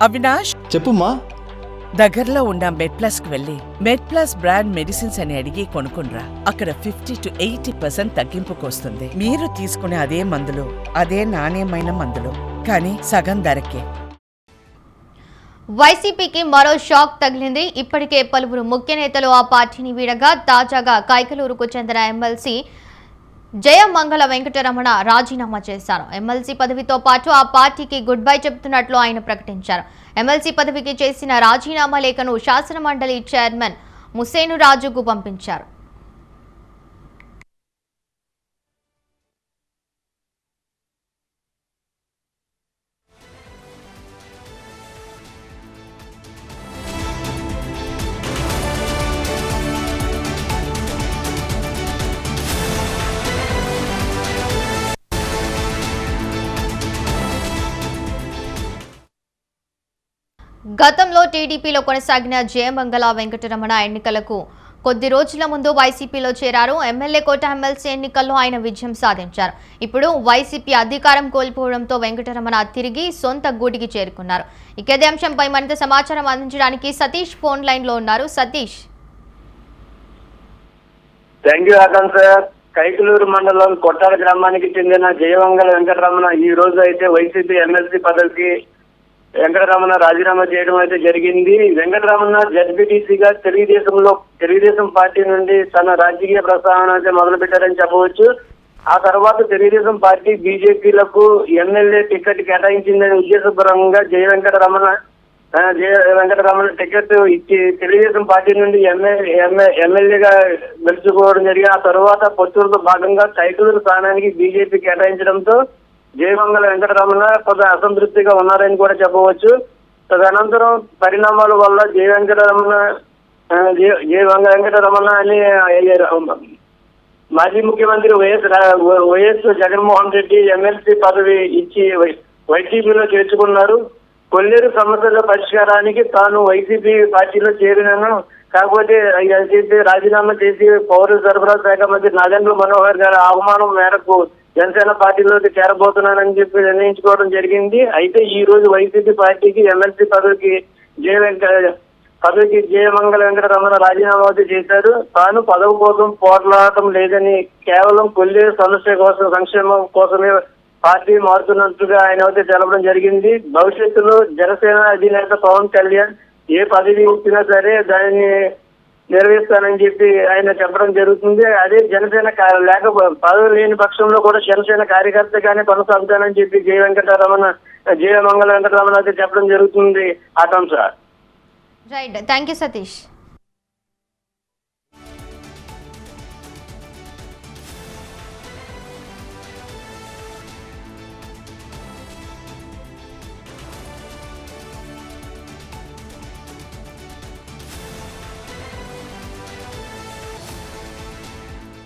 అవినాష్, చెప్పుమా. దగ్గరలో ఉన్న మెడ్ప్లస్ కు వెళ్ళి మెడ్ప్లస్ బ్రాండ్ మెడిసిన్స్ అని అడిగి కొనుక్కునరా. అక్కడ 50 to 80% తగ్గింపుకు వస్తుంది. మీరు తీసుకునే అదే మందులు, అదే నాణ్యమైన మందులు, కానీ సగం ధరకే. వైసీపీకి మరో షాక్ తగిలింది. ఇప్పటికే పలువురు ముఖ్య నేతలు ఆ పార్టీని వీడగా తాజాగా కైకలూరుకు చెందిన ఎమ్మెల్సీ జయమంగళ వెంకటరమణ రాజీనామా చేశారు. ఎమ్మెల్సీ పదవితో పాటు ఆ పార్టీకి గుడ్ బై చెబుతున్నట్లు ఆయన ప్రకటించారు. ఎమ్మెల్సీ పదవికి చేసిన రాజీనామా లేఖను శాసనమండలి చైర్మన్ ముసేను రాజుకు పంపించారు. గతంలో టీడీపీలో కొనసాగిన జయమంగళ వెంకటరమణ ఎన్నికలకు కొద్ది రోజుల ముందు వైసీపీలో చేరారు. ఎమ్మెల్యే కోట ఎమ్మెల్సీ ఎన్నికల్లో ఆయన విజయం సాధించారు. ఇప్పుడు వైసీపీ అధికారం కోల్పోవడంతో వెంకటరమణ తిరిగి సొంత గూటికి చేరుకున్నారు. ఇదే అంశంపై మరింత సమాచారం అందించడానికి సతీష్ ఫోన్ లైన్ లో ఉన్నారు. సతీష్. థ్యాంక్ యూ ఆకాంక్ష. కైకలూరు మండలం కొట్టాల గ్రామానికి చెందిన జయమంగళ వెంకటరమణ ఈ రోజు అయితే వైసీపీ ఎమ్మెల్సీ పదవికి వెంకటరమణ రాజీనామా చేయడం అయితే జరిగింది. వెంకటరమణ జడ్పీటీసీగా తెలుగుదేశం పార్టీ నుండి తన రాజకీయ ప్రస్థానం అయితే మొదలు పెట్టారని చెప్పవచ్చు. ఆ తర్వాత తెలుగుదేశం పార్టీ బీజేపీలకు ఎమ్మెల్యే టికెట్ కేటాయించిందని ఉద్దేశపూర్వకంగా జయ వెంకటరమణ టికెట్ ఇచ్చి తెలుగుదేశం పార్టీ నుండి ఎమ్మెల్యేగా గెలుచుకోవడం జరిగింది. ఆ తర్వాత పొత్తులతో భాగంగా కైకలూరు స్థానానికి బీజేపీ కేటాయించడంతో జయమంగళ వెంకటరమణ కొంత అసంతృప్తిగా ఉన్నారని కూడా చెప్పవచ్చు. తదనంతరం పరిణామాల వల్ల జయ వెంకటరమణ అని మాజీ ముఖ్యమంత్రి వైఎస్ జగన్మోహన్ రెడ్డి ఎమ్మెల్సీ పదవి ఇచ్చి వైసీపీలో చేర్చుకున్నారు. కొల్లేరు సమస్యల పరిష్కారానికి తాను వైసీపీ పార్టీలో చేరినాను, కాకపోతే రాజీనామా చేసి పౌర సరఫరా శాఖ మంత్రి నాగేంద్ర మనోహర్ గారి ఆహ్వానం మేరకు జనసేన పార్టీలోకి చేరబోతున్నానని చెప్పి నిర్ణయించుకోవడం జరిగింది. అయితే ఈ రోజు వైసీపీ పార్టీకి ఎమ్మెల్సీ పదవికి జయమంగళ వెంకటరమణ రాజీనామా చేశారు. తాను పదవి కోసం పోరాటం లేదని కేవలం కొల్లేరు సమస్య కోసం సంక్షేమం కోసమే పార్టీ మారుతున్నట్టుగా ఆయన అయితే తెలపడం జరిగింది. భవిష్యత్తులో జనసేన అధినేత పవన్ కళ్యాణ్ ఏ పదవి ఇచ్చినా సరే దాన్ని నెరవేర్స్తానని చెప్పి ఆయన చెప్పడం జరుగుతుంది. అదే జనసేన పదవి లేని పక్షంలో కూడా జనసేన కార్యకర్తగానే కొనసాగుతానని చెప్పి జయమంగళ వెంకటరమణ అయితే చెప్పడం జరుగుతుంది. Akanksha. Right, thank you Satish.